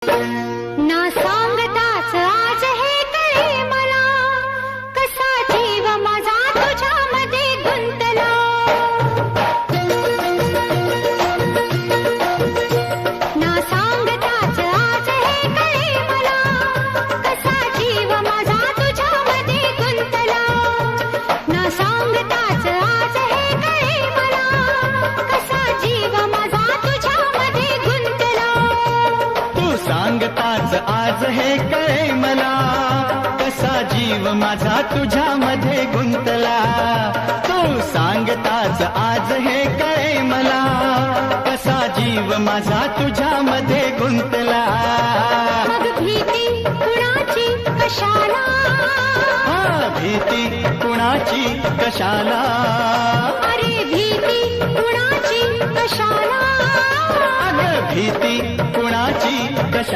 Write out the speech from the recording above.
ना सांगताच आज हे कळे मला, कसा जीव माझा तुझ्यामध्ये गुंतला. ना सांगताच आज हे कळे मला, कसा जीव माझा तुझ्यामध्ये गुंतला. ना सांगताच आज हे कळे मला, कसा जीव माझा तुझ्यामध्ये गुंतला. सांगताच आज हे कळे मला, कसा जीव माझा तुझ्यामध्ये गुंतला. तू सांगताच आज हे कळे मला, कसा जीव माझा तुझ्यामध्ये गुंतला. मग भीती कुणाची कशाला, भीती कुणाची कशाला, अरे भीती कुणाची कशाला. अगं भीती कुणाची कशाला.